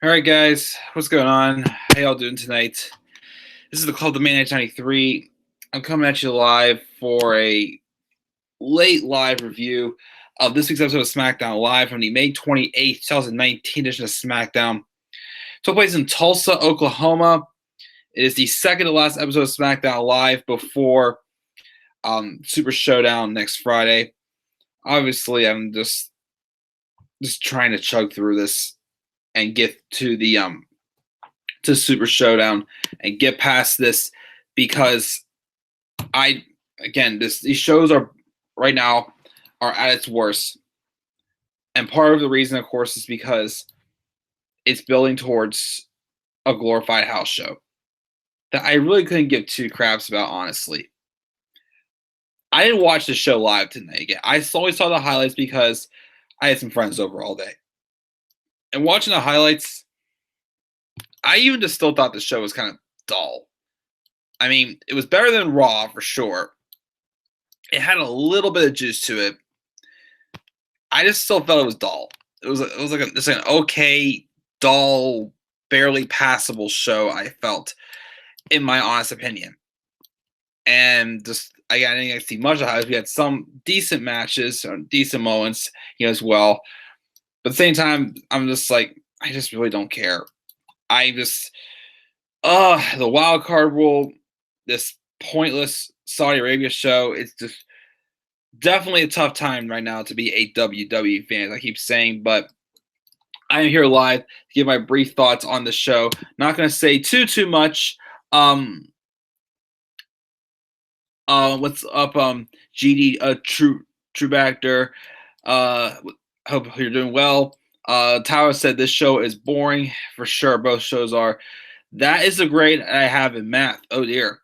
All right, guys, what's going on? How y'all doing tonight? This is the Club the Man 93. I'm coming at you live for a late live review of this week's episode of SmackDown Live from the May 28th, 2019 edition of SmackDown. It took place in Tulsa, Oklahoma. It is the second to last episode of SmackDown Live before Super Showdown next Friday. Obviously, I'm just trying to chug through this and get to the to Super Showdown and get past this because these shows are right now are at its worst. And part of the reason, of course, is because it's building towards a glorified house show that I really couldn't give two craps about, honestly. I didn't watch the show live tonight again. I only saw the highlights because I had some friends over all day. And watching the highlights, I even just still thought the show was kind of dull. I mean, it was better than Raw for sure. It had a little bit of juice to it. I just still felt it was dull. It was like an okay, dull, barely passable show. I felt, in my honest opinion, and just I didn't see much of it. We had some decent matches, or decent moments, as well. But at the same time, I'm just like, I just really don't care. The wild card rule, this pointless Saudi Arabia show, it's just definitely a tough time right now to be a WWE fan, as I keep saying, but I am here live to give my brief thoughts on the show. Not going to say too much. What's up, GD, True Bactor? Hope you're doing well. Tyler said this show is boring. For sure, both shows are. That is the grade I have in math. Oh, dear.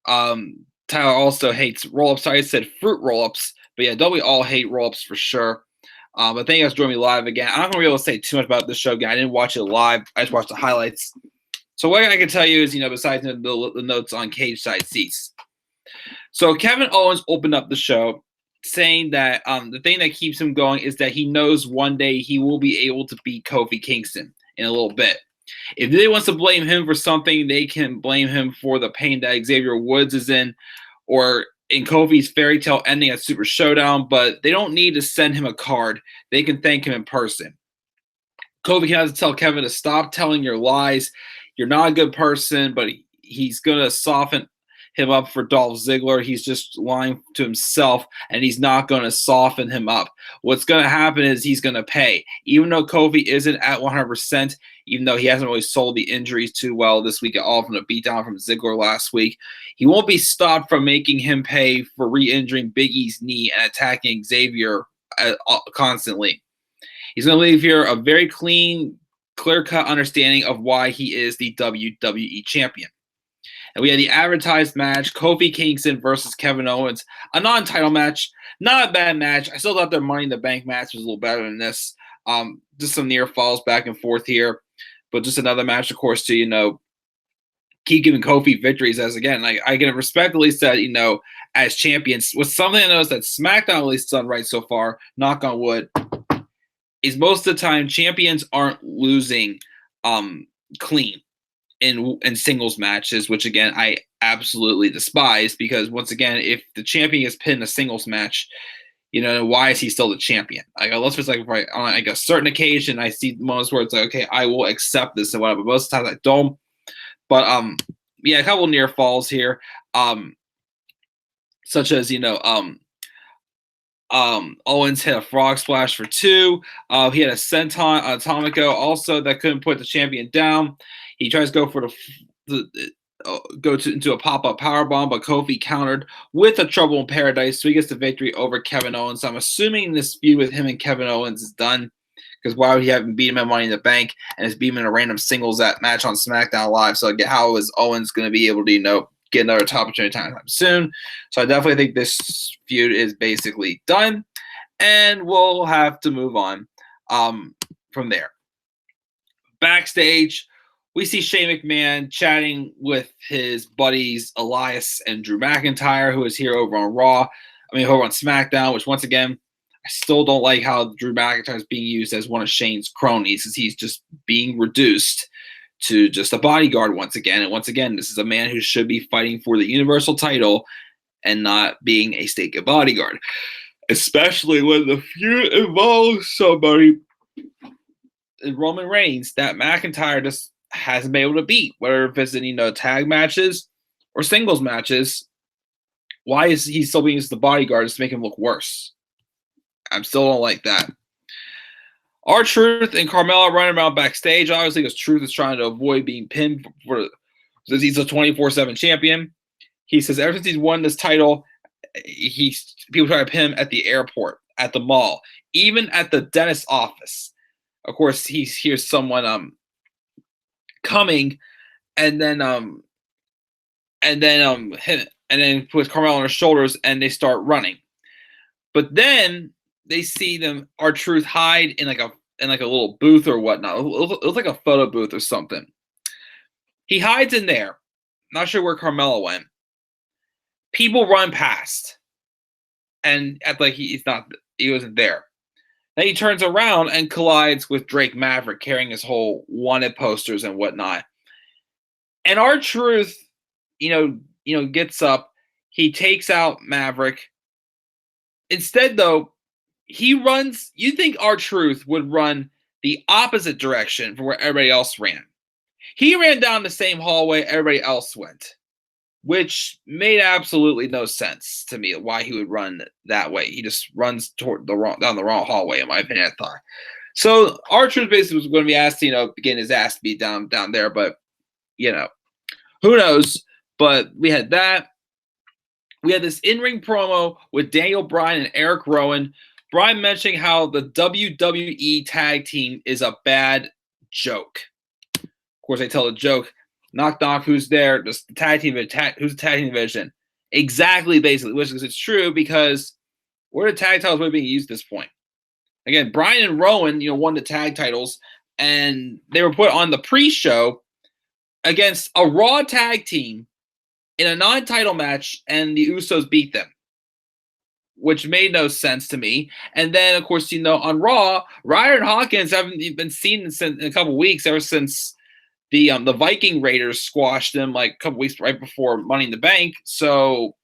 Tyler also hates roll-ups. Sorry, I said fruit roll-ups. But yeah, don't we all hate roll-ups for sure. But thank you guys for joining me live again. I'm not going to be able to say too much about this show again. I didn't watch it live. I just watched the highlights. So what I can tell you is, besides the notes on cage side seats. So Kevin Owens opened up the show saying that the thing that keeps him going is that he knows one day he will be able to beat Kofi Kingston in a little bit. If they wants to blame him for something, they can blame him for the pain that Xavier Woods is in, or in Kofi's fairy tale ending at Super Showdown, but they don't need to send him a card. They can thank him in person. Kofi has to tell Kevin to stop telling your lies. You're not a good person, but he's going to soften him up for Dolph Ziggler. He's just lying to himself, and he's not going to soften him up. What's going to happen is he's going to pay. Even though Kofi isn't at 100%, even though he hasn't really sold the injuries too well this week at all from the beatdown from Ziggler last week, he won't be stopped from making him pay for re-injuring Big E's knee and attacking Xavier constantly. He's going to leave here a very clean, clear-cut understanding of why he is the WWE champion. And we had the advertised match, Kofi Kingston versus Kevin Owens, a non-title match. Not a bad match. I still thought their Money in the Bank match was a little better than this. Just some near falls back and forth here. But just another match, of course, to, keep giving Kofi victories as, again, I can respectfully say, as champions. With something I noticed that SmackDown at least done right so far, knock on wood, is most of the time champions aren't losing clean in singles matches, which again I absolutely despise, because once again, if the champion is pinned in a singles match, why is he still the champion? Unless it's on a certain occasion, I see moments where it's like, okay, I will accept this and whatever. But most of the times I don't. But a couple near falls here, such as Owens hit a frog splash for 2. He had a senton Atomico also that couldn't put the champion down. He tries to go for into a pop-up powerbomb, but Kofi countered with a Trouble in Paradise, so he gets the victory over Kevin Owens. So I'm assuming this feud with him and Kevin Owens is done, because why would he have beat him at Money in the Bank and just beat him in a random singles match on SmackDown Live? So how is Owens going to be able to get another top opportunity anytime soon? So I definitely think this feud is basically done, and we'll have to move on from there. Backstage, we see Shane McMahon chatting with his buddies Elias and Drew McIntyre, who is here over on SmackDown, which once again, I still don't like how Drew McIntyre is being used as one of Shane's cronies, as he's just being reduced to just a bodyguard once again. And once again, this is a man who should be fighting for the Universal title and not being a staked bodyguard, especially when the feud involves somebody in Roman Reigns that McIntyre just hasn't been able to beat, whether it's in tag matches or singles matches. Why is he still being used as the bodyguard just to make him look worse? I still don't like that. R-Truth and Carmella running around backstage, obviously, because Truth is trying to avoid being pinned since he's a 24/7 champion. He says ever since he's won this title, people try to pin him at the airport, at the mall, even at the dentist's office. Of course, he hears someone coming, and then puts Carmella on his shoulders, and they start running. But then they see them R-Truth hide in like a little booth or whatnot. It was like a photo booth or something. He hides in there. Not sure where Carmella went. People run past and act like he wasn't there. Then he turns around and collides with Drake Maverick carrying his whole wanted posters and whatnot. And R-Truth, gets up. He takes out Maverick. Instead, though, he runs. You think R-Truth would run the opposite direction from where everybody else ran. He ran down the same hallway everybody else went, which made absolutely no sense to me why he would run that way. He just runs down the wrong hallway, in my opinion, I thought. So R-Truth basically was going to be asked to, getting his ass beat down there, but, who knows? But we had that. We had this in-ring promo with Daniel Bryan and Eric Rowan. Bryan mentioning how the WWE tag team is a bad joke. Of course, I tell the joke, knock, knock, who's there? Just the tag team, who's the tag team division? Exactly, basically, which is true because where the tag titles were being used at this point. Again, Bryan and Rowan, won the tag titles, and they were put on the pre-show against a Raw tag team in a non-title match, and the Usos beat them, which made no sense to me. And then, of course, on Raw, Ryder and Hawkins haven't been seen in a couple weeks, ever since the Viking Raiders squashed them like a couple weeks right before Money in the Bank. So,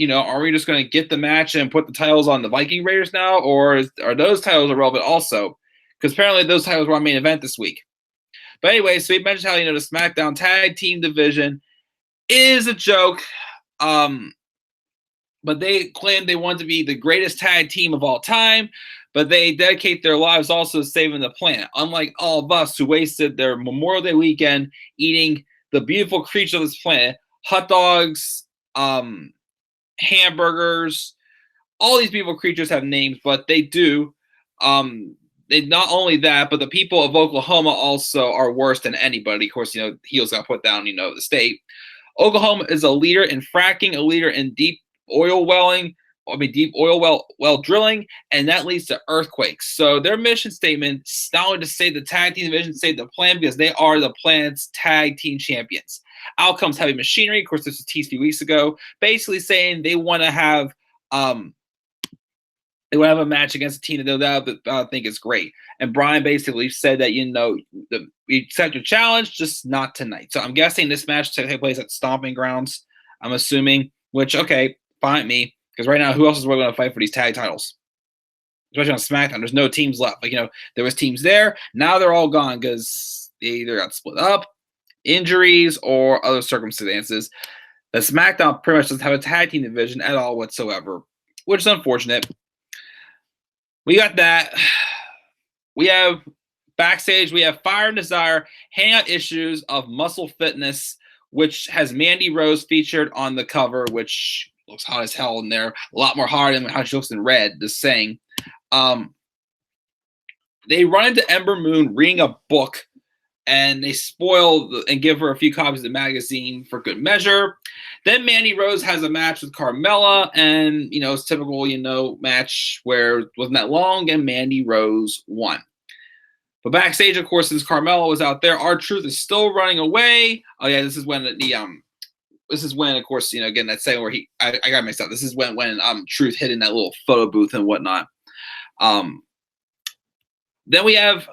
are we just going to get the match and put the titles on the Viking Raiders now, or are those titles irrelevant also? Because apparently those titles were on main event this week. But anyway, so we mentioned how, the SmackDown tag team division is a joke. But they claim they want to be the greatest tag team of all time, but they dedicate their lives also to saving the planet. Unlike all of us who wasted their Memorial Day weekend eating the beautiful creature of this planet, hot dogs, hamburgers, all these beautiful creatures have names, but they do. They not only that, but the people of Oklahoma also are worse than anybody. Of course, heels got put down, the state. Oklahoma is a leader in fracking, a leader in deep oil well drilling, and that leads to earthquakes. So their mission statement is not only to save the tag team division, save the plan, because they are the planet's tag team champions. Outcomes heavy machinery. Of course, this was teased a few weeks ago, basically saying they want to have a match against a team that they think is great. And Bryan basically said that we accept your challenge, just not tonight. So I'm guessing this match take place at Stomping Grounds. I'm assuming, which okay. Fine me, because right now, who else is really going to fight for these tag titles? Especially on SmackDown, there's no teams left. There was teams there. Now they're all gone because they either got split up, injuries, or other circumstances. The SmackDown pretty much doesn't have a tag team division at all whatsoever, which is unfortunate. We got that. We have backstage. We have Fire and Desire Hangout Issues of Muscle Fitness, which has Mandy Rose featured on the cover, which looks hot as hell in there. A lot more hot than how she looks in red, just saying. They run into Ember Moon reading a book, and they spoil and give her a few copies of the magazine for good measure. Then Mandy Rose has a match with Carmella, and, it's typical, match where it wasn't that long, and Mandy Rose won. But backstage, of course, since Carmella was out there, R-Truth is still running away. Oh, yeah, this is when, of course, again, that saying where I got mixed up. This is when Truth hid in that little photo booth and whatnot. Um, then we have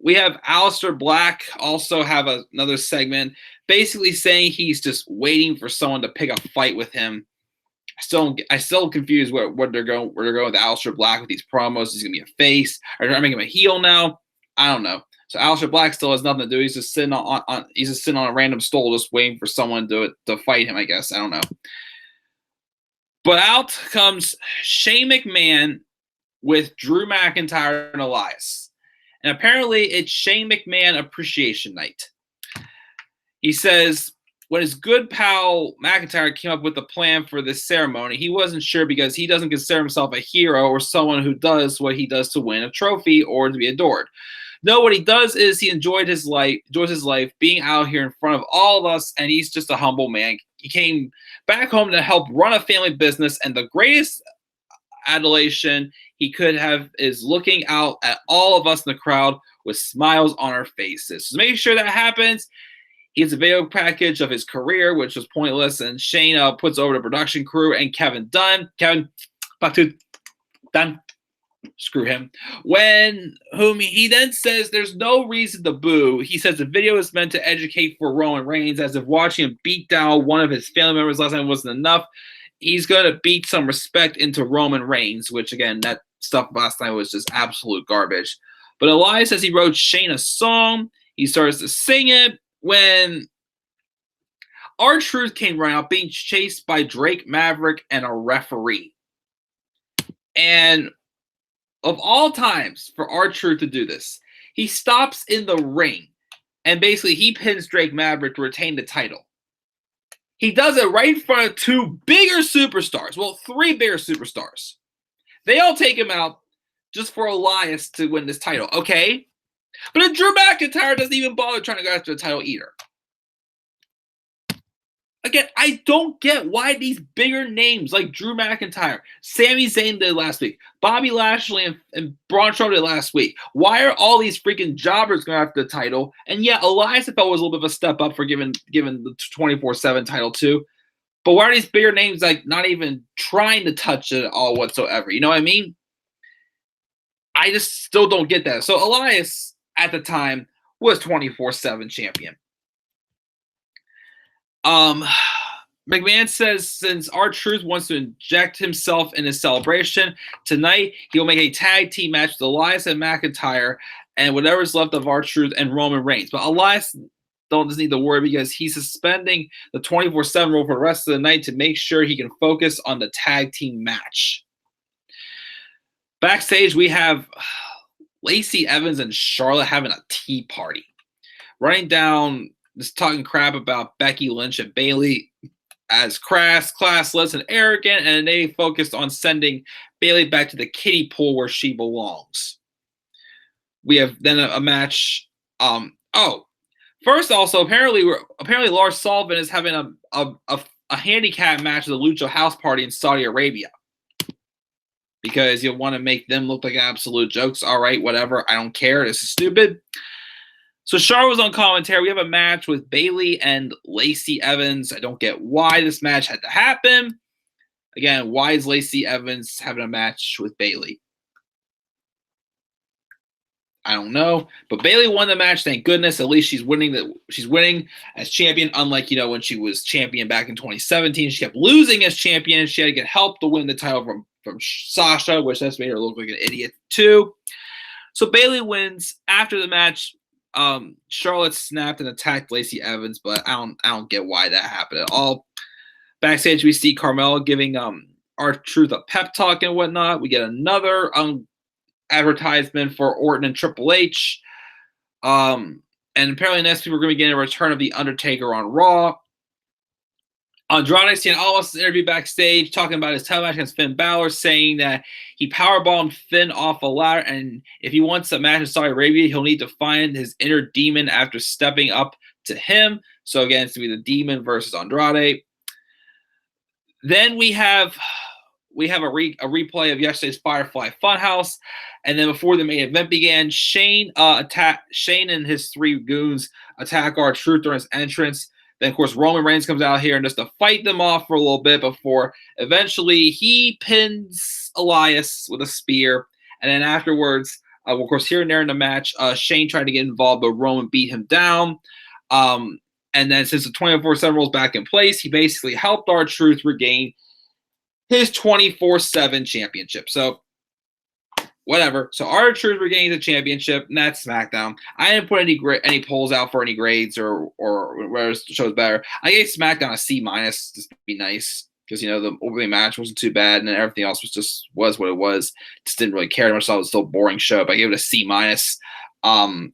Aleister Black also have another segment, basically saying he's just waiting for someone to pick a fight with him. I still confused what they're going with Aleister Black with these promos. He's gonna be a face, or they're making him a heel now. I don't know. So Aleister Black still has nothing to do. He's just sitting on a random stool, just waiting for someone to fight him. I guess, I don't know. But out comes Shane McMahon with Drew McIntyre and Elias. And apparently it's Shane McMahon Appreciation Night. He says when his good pal McIntyre came up with the plan for this ceremony, he wasn't sure because he doesn't consider himself a hero or someone who does what he does to win a trophy or to be adored. No, what he does is he enjoys his life being out here in front of all of us, and he's just a humble man. He came back home to help run a family business, and the greatest adulation he could have is looking out at all of us in the crowd with smiles on our faces. So to make sure that happens, he gets a video package of his career, which was pointless, and Shane puts over the production crew and Kevin Dunn. Kevin, fuck dude, Dunn, screw him. Whom he then says there's no reason to boo. He says the video is meant to educate for Roman Reigns, as if watching him beat down one of his family members last night wasn't enough. He's going to beat some respect into Roman Reigns, which, again, that stuff last night was just absolute garbage. But Elias says he wrote Shane a song. He starts to sing it when R-Truth came running out being chased by Drake Maverick and a referee. And of all times for R-Truth to do this, he stops in the ring and basically he pins Drake Maverick to retain the title. He does it right in front of two bigger superstars. Well, three bigger superstars. They all take him out just for Elias to win this title. Okay. But then Drew McIntyre doesn't even bother trying to go after the title either. Again, I don't get why these bigger names like Drew McIntyre, Sami Zayn did last week, Bobby Lashley and Braun Strowman did last week. Why are all these freaking jobbers going after the title? And yeah, Elias I felt was a little bit of a step up for giving the 24/7 title too. But why are these bigger names like not even trying to touch it at all whatsoever? You know what I mean? I just still don't get that. So Elias at the time was 24/7 champion. McMahon says since R-Truth wants to inject himself in his celebration, tonight he'll make a tag team match with Elias and McIntyre and whatever's left of R-Truth and Roman Reigns. But Elias doesn't need to worry because he's suspending the 24/7 rule for the rest of the night to make sure he can focus on the tag team match. Backstage, we have Lacey Evans and Charlotte having a tea party. Running down, just talking crap about Becky Lynch and Bayley as crass, classless, and arrogant, and they focused on sending Bayley back to the kiddie pool where she belongs. We have then a match. First also, apparently Lars Sullivan is having a handicap match at the Lucha House Party in Saudi Arabia. Because you want to make them look like absolute jokes. All right, whatever. I don't care. This is stupid. So Charlotte was on commentary. We have a match with Bayley and Lacey Evans. I don't get why this match had to happen. Again, why is Lacey Evans having a match with Bayley? I don't know. But Bayley won the match. Thank goodness. At least she's winning. She's winning as champion. Unlike when she was champion back in 2017, she kept losing as champion. She had to get help to win the title from Sasha, which that's made her look like an idiot too. So Bayley wins. After the match, Charlotte snapped and attacked Lacey Evans, but I don't get why that happened at all. Backstage, we see Carmella giving R-Truth a pep talk and whatnot. We get another advertisement for Orton and Triple H. And apparently next week we're going to be getting a return of The Undertaker on Raw. Andrade Cien Almas interview backstage talking about his title match against Finn Balor, saying that he powerbombed Finn off a ladder, and if he wants a match in Saudi Arabia, he'll need to find his inner demon after stepping up to him. So again, it's going to be the demon versus Andrade. Then we have a replay of yesterday's Firefly Funhouse, and then before the main event began, Shane and his three goons attack R-Truth during his entrance. Then, of course, Roman Reigns comes out here and just to fight them off for a little bit before eventually he pins Elias with a spear. And then afterwards, of course, here and there in the match, Shane tried to get involved, but Roman beat him down. And then since the 24/7 rules back in place, he basically helped R-Truth regain his 24/7 championship. So whatever. So R-Truth regained the championship, and that's SmackDown. I didn't put any polls out for any grades or where the show's better. I gave SmackDown a C minus just to be nice because the opening match wasn't too bad, and then everything else was what it was. Just didn't really care much. So it was still a boring show, but I gave it a C minus. I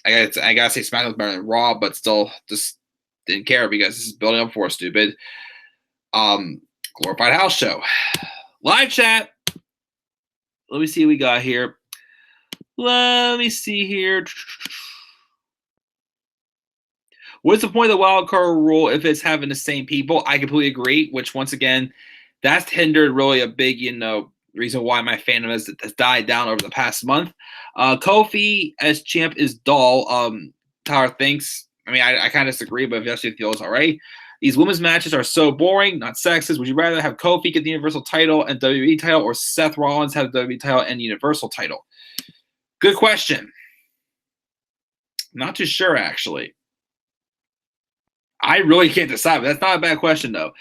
gotta say SmackDown's better than Raw, but still just didn't care because this is building up for stupid. Glorified house show. Live chat. Let me see what we got here. Let me see here. What's the point of the wild card rule if it's having the same people? I completely agree, which once again, that's hindered really a big, reason why my fandom has died down over the past month. Kofi as champ is dull. Tyler thinks. I mean, I kind of disagree, but if you actually feel it's all right. These women's matches are so boring, not sexist. Would you rather have Kofi get the Universal title and WWE title, or Seth Rollins have the WWE title and Universal title? Good question. Not too sure, actually. I really can't decide, but that's not a bad question, though.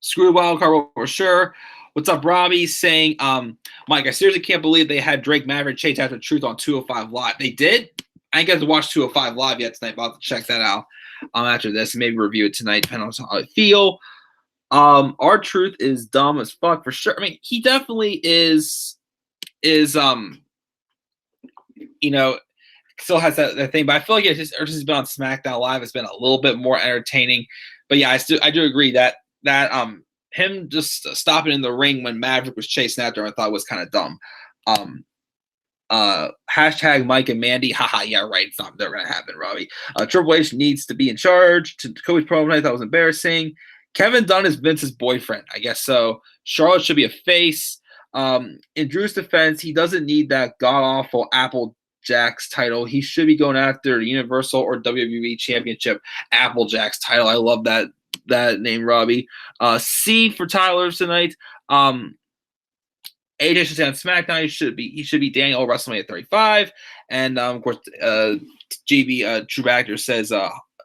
Screw the wild card for sure. What's up, Robbie? Saying, Mike, I seriously can't believe they had Drake Maverick chase after Truth on 205 Live. They did? I ain't got to watch 205 Live yet tonight, but I'll have to check that out after this and maybe review it tonight, depending on how I feel. R-Truth is dumb as fuck for sure. I mean, he definitely is still has that thing, but I feel like it's just been on SmackDown Live. It's been a little bit more entertaining. But yeah, I do agree that him just stopping in the ring when Maverick was chasing after him, I thought was kind of dumb. Hashtag Mike and Mandy. Haha, yeah, right. It's not never gonna happen, Robbie. Triple H needs to be in charge. To Kobe's promo, I thought was embarrassing. Kevin Dunn is Vince's boyfriend. I guess so. Charlotte should be a face. In Drew's defense, he doesn't need that god-awful Applejack's title. He should be going after the Universal or WWE Championship Applejack's title. I love that name, Robbie. C for Tyler tonight. AJ should stay on SmackDown. He should be Daniel WrestleMania 35. And of course, GB True Actor says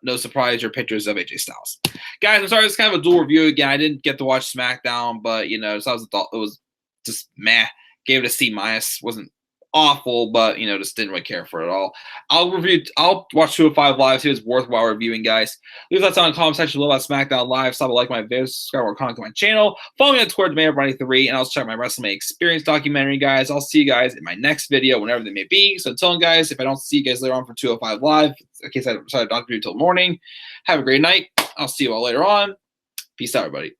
no surprise or pictures of AJ Styles. Guys, I'm sorry, it's kind of a dual review again. I didn't get to watch SmackDown, but so it was just meh. Gave it a C minus. Wasn't awful, but just didn't really care for it at all. I'll watch 205 Live, see if it's worthwhile reviewing, guys. Leave that down in the comment section below about SmackDown Live. Stop a like my videos, subscribe or comment to my channel. Follow me on Twitter, DemandRunning3, and I'll check my WrestleMania Experience documentary, guys. I'll see you guys in my next video, whenever they may be. So until then, guys, if I don't see you guys later on for 205 Live, in case I decided not to do it until morning, have a great night. I'll see you all later on. Peace out, everybody.